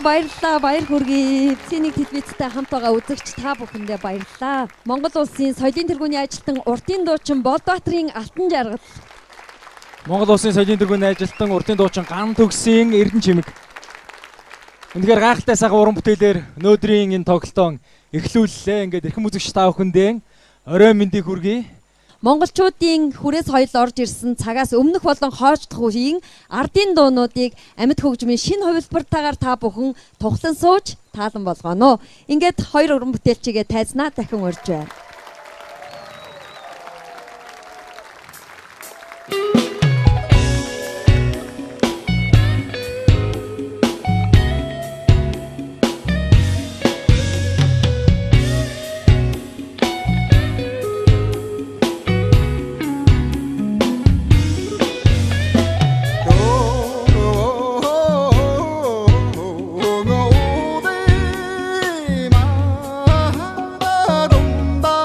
Баярлалаа. Баяр хүргэе. Цэник телевизтэй хамт байгаа үзэгч та бүхэндээ баярлалаа. Монгол улсын соёлын тэргүүний ажилтан урдын дуучин Болбаатарын алтан жаргал. Монгол улсын соёлын тэргүүний ажилтан урдын дуучин Ган төгсийн Эрдэнэ чимэг. Үнэхээр гайхалтай сайхан уран бүтээлээр өнөөдрийн энэ тоглолтоо эхлүүллээ. Ингээд эрхэм үзэгч та бүхэндээ орой мэндийг хүргэе. Монголчуудын хүрээс соёл орж ирсэн цагаас өмнөх болон хойшлох үеийн ардын дуунуудыг амьд хөгжмийн шинэ хувилбартаагаар та бүхэн тухлан сууж таалан болгоно. Ингээд хоёр уран бүтээлчигээ тайзнаа дахин урьж байна. 다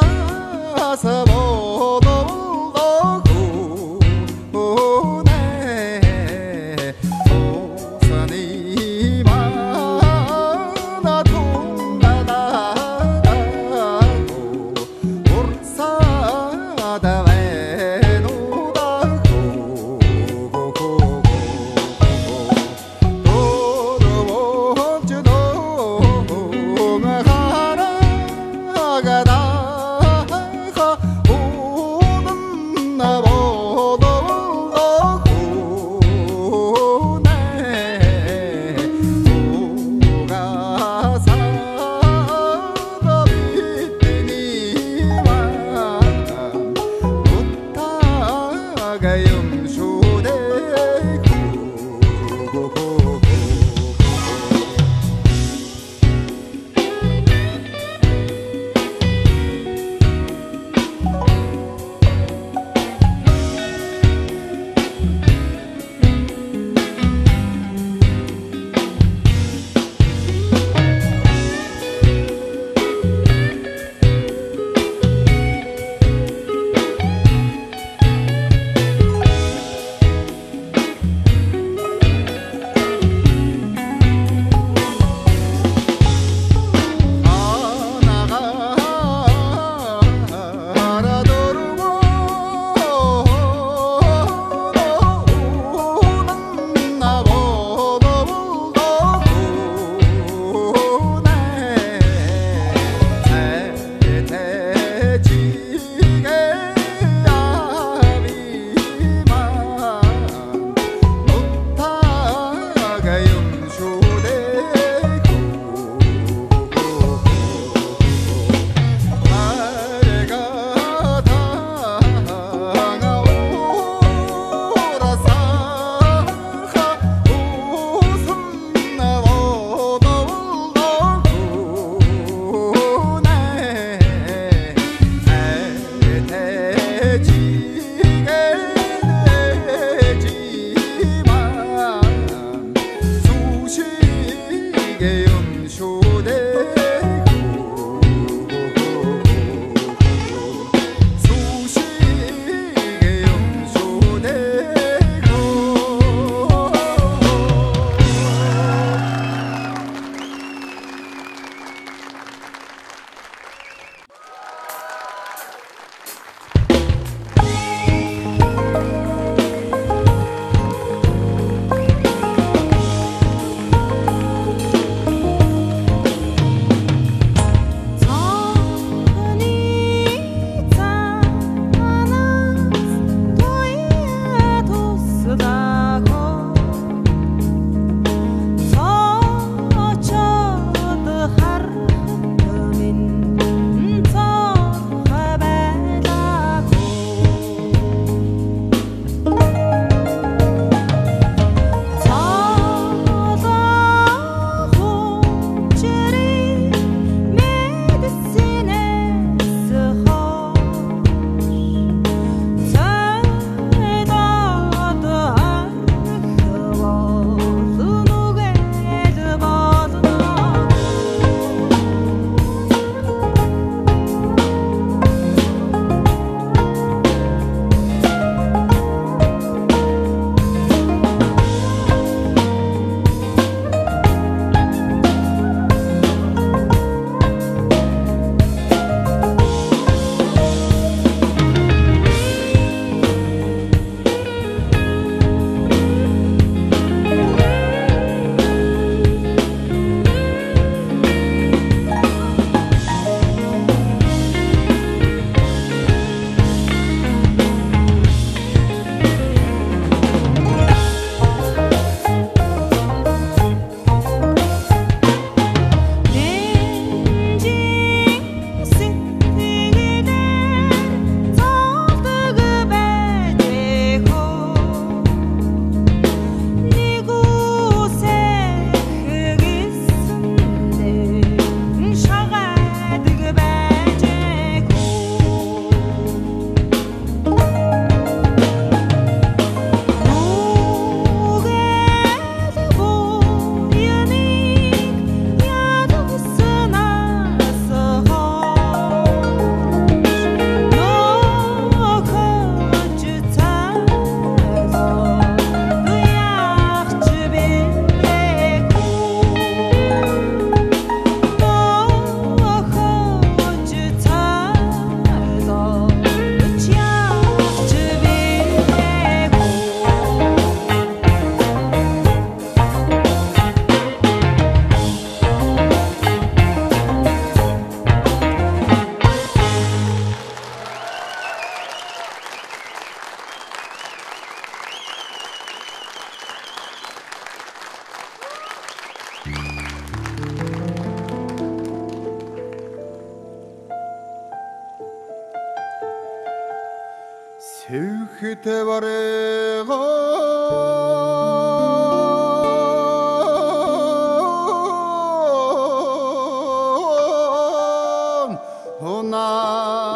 세우크테 바래가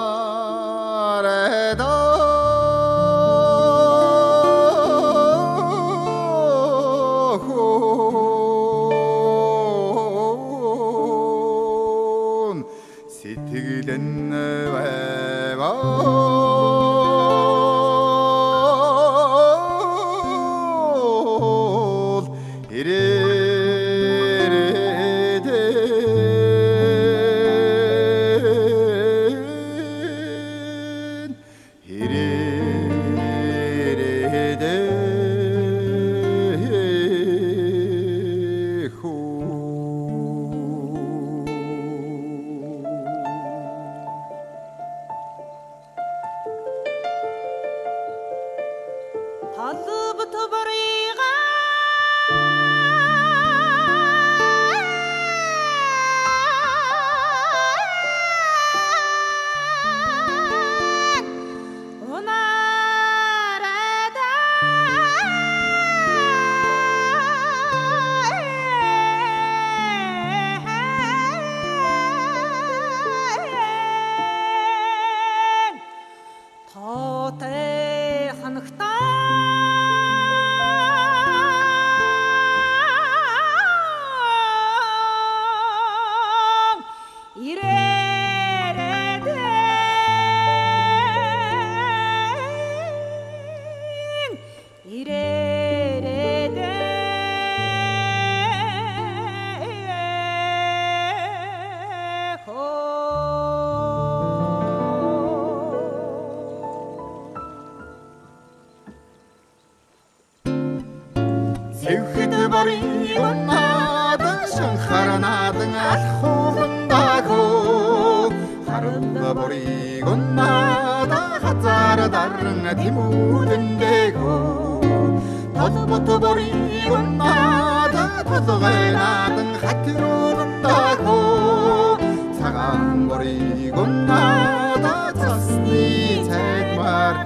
호나레다 혼 시티기 됐네 왜가 Сэвхэд барын надан шанхаранадан алхуугандагөө харанда борыг нада хазар даран тимүүлэндэгөө толбот борыг нада толгойнадан хатируугандагөө цагаан борыг нада цасны цайдмар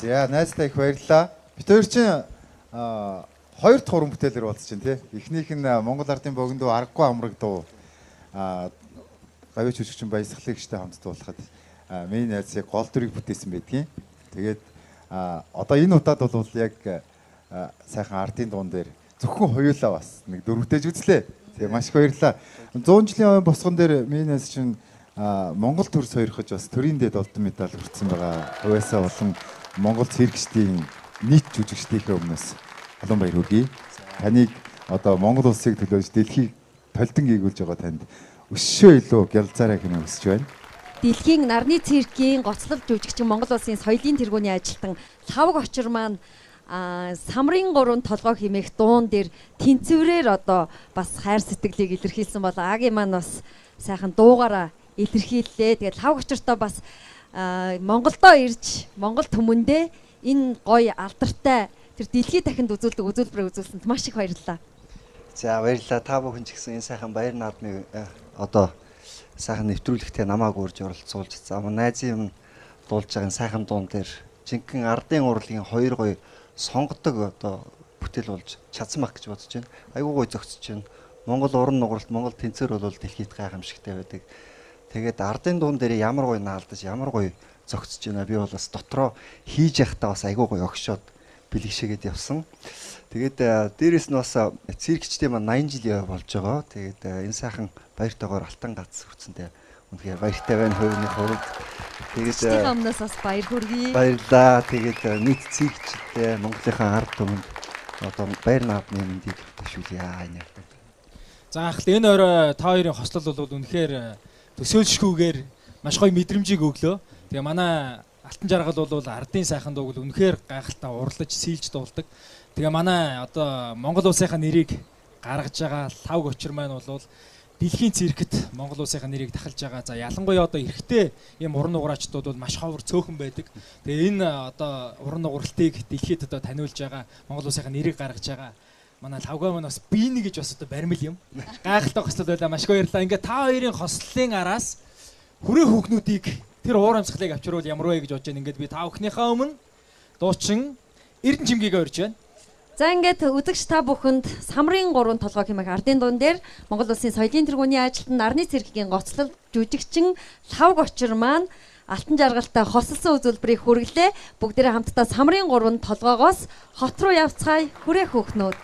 За найстай их баярлалаа. Бид хоёр чинь хоёр дахь уран бүтээлэр уулзж байна тий. Эхнийх нь Монгол Ардын богино дуу Аргагүй амраг дуу гавьяа жүжигчин Баясгалыг штэ хамт дуулахад миний найз яг гол дүрийг бүтээсэн байдгийн. Тэгээд одоо энэ удаад бол яг сайхан ардын дуун дээр зөвхөн хоёулаа бас нэг дөрвөтэйж үзлээ. Тэгээ маш их баярлалаа. 100 жилийн босгон дээр миний найз чинь Монгол төр сойрхож бас төрийн дэд олдон медаль хүртсэн байгаа. Хувьяасаа болон Монгол циркчдийн нийт жүжигчдийнхээ өмнөөс халуун баяр хүргэе. Таныг одоо Монгол улсыг төлөөлж дэлхийг толдон гээгүүлж байгаа танд өшөө илүү гялзаарай хэмээн хүсэж байна. Дэлхийн нарны циркийн гоцлол жүжигчин Монгол улсын соёлын тэргүүний ажилтан Лавг Очир маань самрын 3 толгой хэмээх дуун дээр тэнцвэрээр одоо бас хайр сэтгэлийг илэрхийлсэн бол Аги маань бас сайхан дуугаараа илэрхийллээ. Тэгээд Лавг Очиртой бас Монголдоо ирж Монгол түмэндээ энэ гоё алдартай тэр дэлхийд дахинд үзүүлдэг үзүүлбэрээ үзүүлсэнд маш их баярлалаа. За баярлалаа. Та бүхэн ч гэсэн энэ сайхан баяр наадмыг одоо сайхан нэвтрүүлэхдээ намааг урьж оролцуулж за найзын дуулж байгаа сайхан дуун дээр жинхэнэ ардын урлагийн хоёр гоё сонгодог одоо бүтээл болж чадсан баг гэж бодож байна. Айгуу гоё зөгцөж байна. Монгол уран нугаралт, Монгол тэнцвэр бол дэлхийд гайхамшигтай байдаг. Тэгээд ардын дуун дээр ямар гоё наалдаж, ямар гоё зөгцөж байна. Би бол бас дотроо хийж явахдаа бас айгуу гоё огшоод бэлгшээгээд явсан. Тэгээд дээрэс нь бас циркчтэй маань 80 жил болж байгаа. Тэгээд энэ сайхан баяртайгаар алтан гац хүртсэнтэй үнэхээр баяртай байна хувийн хувьд. Тэгээд өмнөөс бас баяр хүргэе. Баярлалаа. Тэгээд нийт циркчтэй Монголынхаа ард түмэнд одоо баяр наадмын мэндийг төшүүлье. За анх энэ орой та хоёрын хослол бол үнэхээр төсөөлшгүйгээр маш гоё мэдрэмжийг өглөө. Тэгээ манай Алтан жаргал бол ардын сайхан дууг үнэхээр гайхалтай урлаж сийлж дуулдаг. Тэгээ манай одоо Монгол улсынхаа нэрийг гаргаж байгаа Лавг Очир маань бол дэлхийн циркэт Монгол улсынхаа нэрийг дахалж байгаа. За ялангуяа одоо эрэгтэй ийм уран нугараачдууд бол маш ховор цөөхөн байдаг. Тэгээ энэ одоо уран нугаралтыг дэлхийд одоо таниулж байгаа Монгол улсынхаа нэрийг гаргаж байгаа манай Лавга маань бас бий нэг гэж бас одоо баримл юм. Гайхалтай хослол байлаа. Маш гоё баярлалаа. Ингээ та хоёрын хослолын араас хүрээ хүүхнүүдийг тэр уур амьсгалыг авчруул ямар вэ гэж бодож байна. Ингээд би та бүхнийхээ өмнө дуучин Эрдэнэ Чимгийг орж байна. За ингээд үзэгч та бүхэнд самрын 3 толгой хэмээх ардын дуун дээр Монгол улсын соёлын тэргүүний ажилтан нарны циркийн гоцлол жүжигчин Лавг Очир маань алтан жаргалтай хослсон үзүүлбэрийг хүргэлээ. Бүгдээрээ хамтдаа самрын 3 толгоогоос хот руу явцгаая хүрээ хүүхнүүд.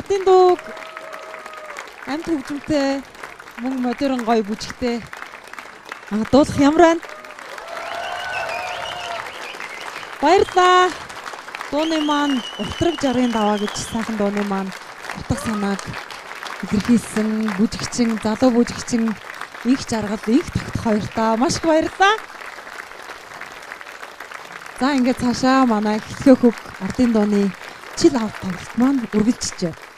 ардын дууг амт хөгжимтэй мөн модерн гоё бүжигтэй дуулах ямар байна? Баярлалаа. Дууны маань Ултраг жаргын даваа гэж сайхан дууны маань утга санааг илэрхийлсэн бүжигчин, залуу бүжигчин их жаргал, их тогтох хоёртаа маш их баярлалаа. За ингээд цаашаа манай Хэлхөөхөг ардын дууны чил авт тоглолт маань үргэлжлэж байна.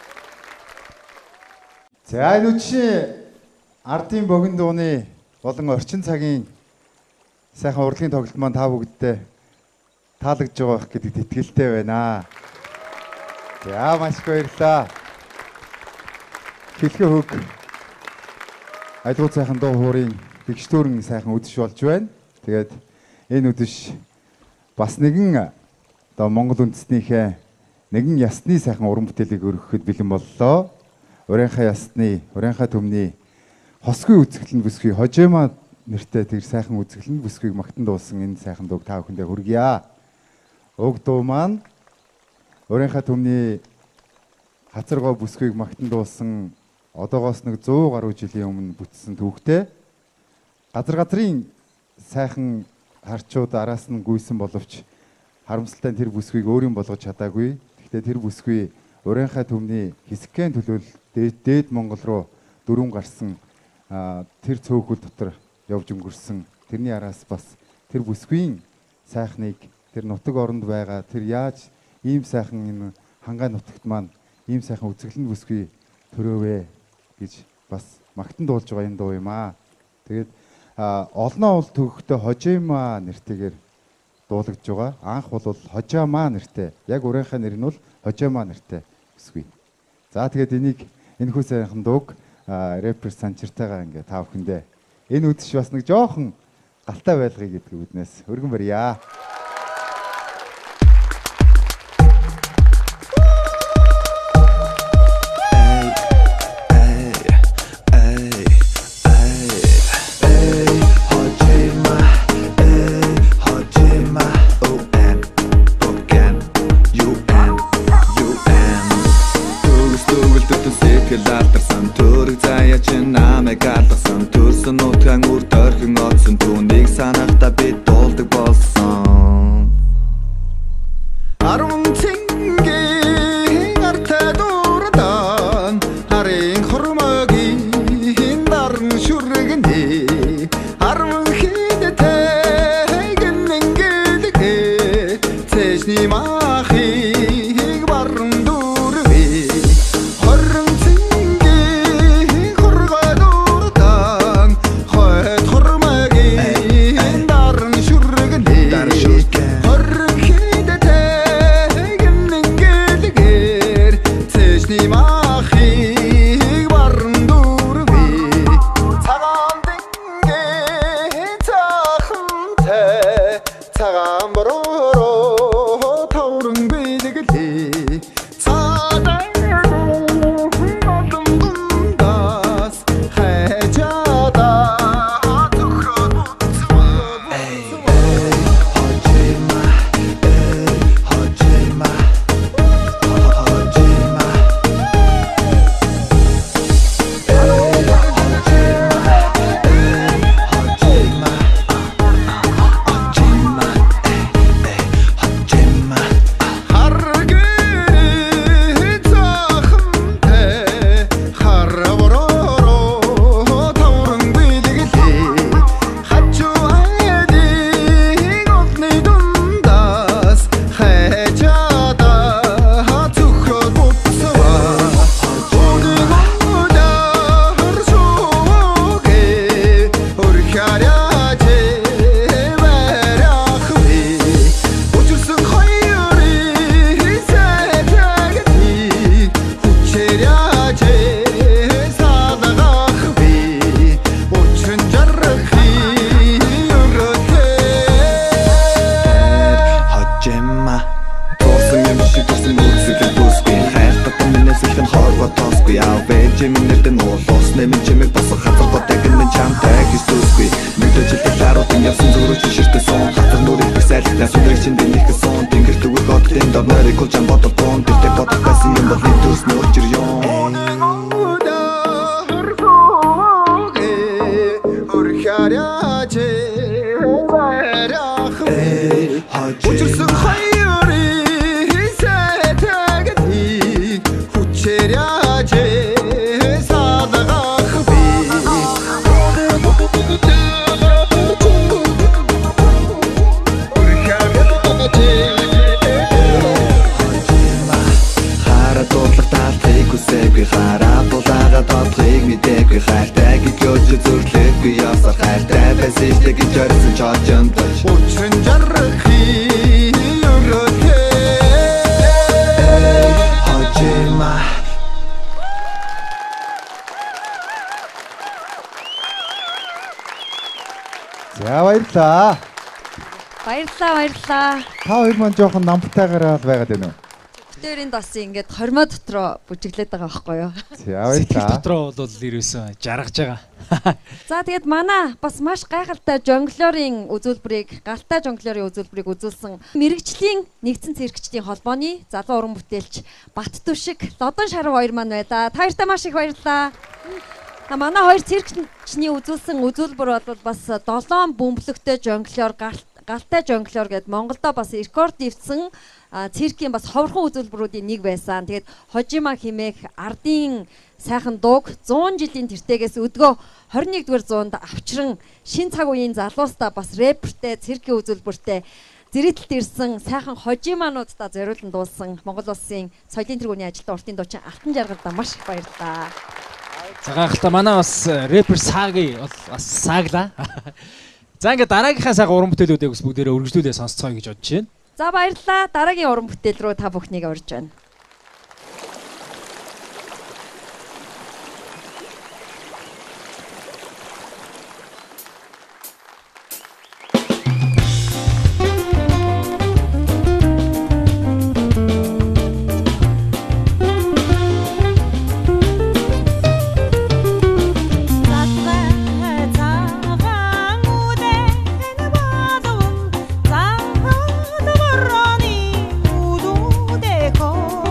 За энэ үчи ардын богино дууны болон орчин цагийн сайхан урлагийн тоглолт маань та бүгдтэй таалагдж байгаа байх гэдэгт итгэлтэй байна. За маш их баярлалаа. Хэлхөөхөг айлгуу сайхан дуу хуурын бэгшүүрэн сайхан үдэш болж байна. Тэгээд энэ үдэш бас нэгэн одоо Монгол үндэстнийхээ нэгэн ясны сайхан уран бүтээлийг өргөхөд бэлэн боллоо. Урeenхай ясны, урeenхай төмний хосгүй үзэсгэлэн бүсгүй хожима нэртэй тэр сайхан үзэсгэлэн бүсгүйг магтан дуулсан энэ сайхан дууг та бүхэндээ хүргье. Уг дуу маань урeenхай төмний хацаргоо бүсгүйг магтан дуулсан одоогоос нэг 100 гаруй жилийн өмнө бүтсэн түүхтэй. Газрын сайхан харчууд араас нь гүйсэн боловч харамсалтай тэр бүсгүйг өөрийн болгож чадаагүй. Гэхдээ тэр бүсгүй урeenхай төмний хэсэгхэн төлөөл дээд Монгол руу дөрвөн гарсан тэр цөөхөл дотор явж өнгөрсөн. Тэрний араас бас тэр бүсгүйн сайхныг тэр нутаг оронд байгаа тэр яаж ийм сайхан энэ хангай нутагт маань ийм сайхан үзэсгэлэн бүсгүй төрөөвэ гэж бас магтан дуулж байгаа юм дуу юм аа. Тэгээд олноо уул төгөхдөө хожима нэртэйгээр дуулагдж байгаа. Анх бол хожаамаа нэртэй. Яг урeenхай нэр нь бол хожаамаа нэртэй бүсгүй. За тэгээд энийг энэ хүү сайхан дууг рэпер санчиртайгаа ингээ та бүхэндээ энэ үдэш бас нэг жоохон галтай байлгыг гэдэг үднээс өргөн барья. явсан зүрх ширтэн сон хатар нүрийг бисэл насүрэг чинь дэнийх сон тэнгэр төгөх одтын лав нарыг хүлжин бодогдсон тэртээ бодох байсан юм бол энэ төс нөчр юм Учирсан хоёрын сэтгдийг хүчээряж салгах би Хараа дуудлага хүсээгүй хараа булаагаа тодлыг мэдээгүй хайртай гэвч зүрлээгүй ясаар хайртай байсан ихтэй гэж ярьсан чаачамд учрын жархи өрөөхөө хожима За баярлаа. Баярлаа. Та хоёр маань жоохон намтайгаар байгаад байна уу? Бүтээрийн дас ингээд хормоо дотроо бүжиглээд байгаа байхгүй юу? За Сэтгэл баярлаа. дотроо бол ирээсэн жаргаж байгаа. За тэгээд манай бас маш гайхалтай жонглорын үзүүлбэрийг, галтай жонглорын үзүүлбэрийг үзүүлсэн мэрэгжлийн нэгдсэн циркчдийн холбооны залуу уран бүтээлч Бат Түшиг, Лодон Шарав хоёр маань байна. Та хоёртаа маш их баярлалаа. Манай хоёр циркчний үзүүлсэн үзүүлбэр бол бас 7 бөмбөлөгтэй жонглор, галтай жонглор гэдээ Монголдо бас рекорд дэвсэн циркийн бас ховорхон үзүүлбэрүүдийн нэг байсан. Тэгээд Хожима химээх ардын сайхан дууг 100 жилийн тэртегээс өдгөө 21-р зуунд авчран шин цаг үеийн залуустаа бас рэпертэй циркийн үзүүлбэртэй зэрэгтэлд ирсэн сайхан Хожимануудаа зориулан дуулсан Монгол улсын соёлын тэргүүний ажилтан уртын дуучин Алтан Жаргалдаа маш их баярлалаа. За гайхалтай манай бас рэпер Саги бол бас сааглаа. За ингээд дараагийнхаа сайхан уран бүтээлүүдийг бас бүгдээрээ өргөжлүүлээ сонсцгоё гэж бодож байна. За баярлалаа. Дараагийн уран бүтээл рүү та бүхнийг орж байна. Go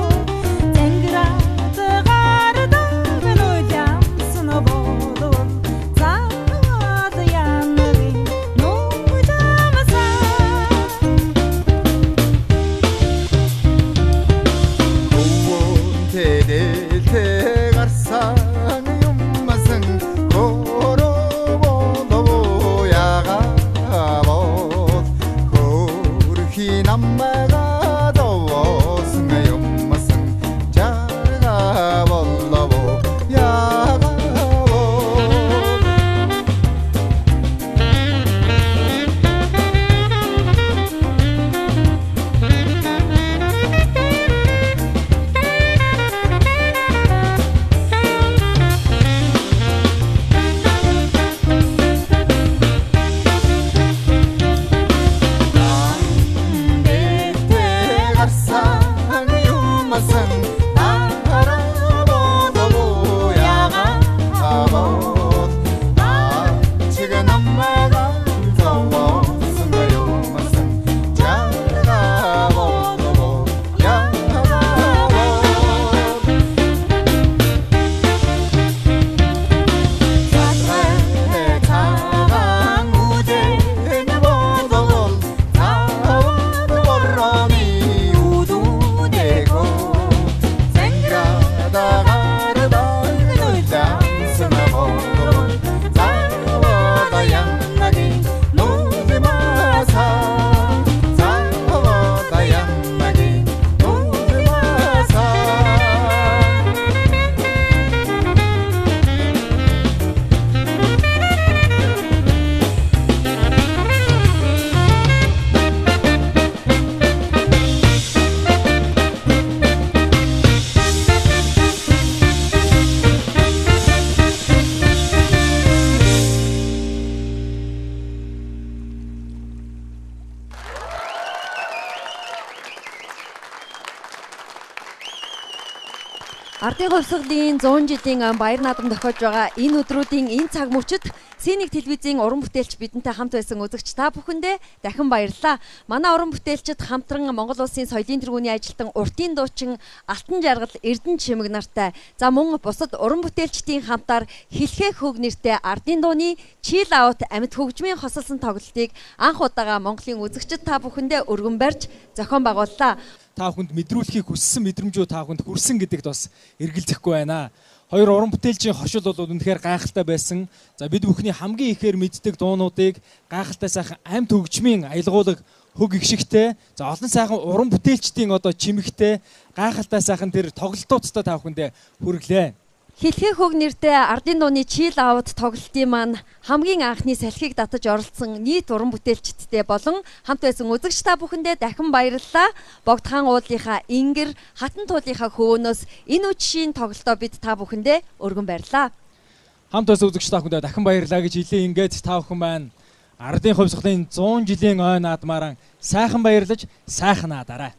Ардын хувьсгалын 100 жилийн баяр наадам тохиож байгаа энэ өдрүүдийн энэ цаг мөчид Синик телевизийн уран бүтээлч бидэнтэй хамт байсан үзэгч та бүхэндээ дахин баярлалаа. Манай уран бүтээлчид хамтран Монгол Улсын соёлын тэргүүний ажилтан уртын дуучин Алтан жаргал Эрдэнэ чимэг нартай за мөн бусад уран бүтээлчдийн хамтаар Хэлхээ хөг нэртэй ардын дууны Chill Out амьд хөгжмийн хосолсон тоглолтыг анх удаага Монголын үзэгчид та бүхэндээ өргөн барьж зохион байгууллаа. Та бүхэнд мэдрүүлэхийг хүссэн мэдрэмжөө та бүхэнд хүрсэн гэдэгт бас эргэлзэхгүй байна. Хоёр уран бүтээлчийн хошил бол үнэхээр гайхалтай байсан. За бид бүхний хамгийн ихээр мэддэг дуунуудыг гайхалтай сайхан амьд хөгжмийн аялгуулга хөг игшигтэй. За олон сайхан уран бүтээлчдийн одоо чимэгтэй гайхалтай сайхан тэр тоглолтуудтай та бүхэндээ хүргэлээ. Хэлхээ хөг нэртэй ардын дууны Chill Out тоглолтын маань хамгийн анхны салхийг татаж оролцсон нийт уран бүтээлчдтэй болон хамт байсан үзэгч та бүхэндээ дахин баярлалаа. Богдхан уулынхаа Ингэр хатан туулынхаа хөвөнөөс энэ үчийн тоглолтоо бид та бүхэндээ өргөн барьлаа. Хамт байсан үзэгч та бүхэндээ дахин баярлалаа гэж хэлээ. Ингээд та бүхэн маань ардын хувьсгалын 100 жилийн ой наадмаараа сайхан баярлаж сайхан наадаарай.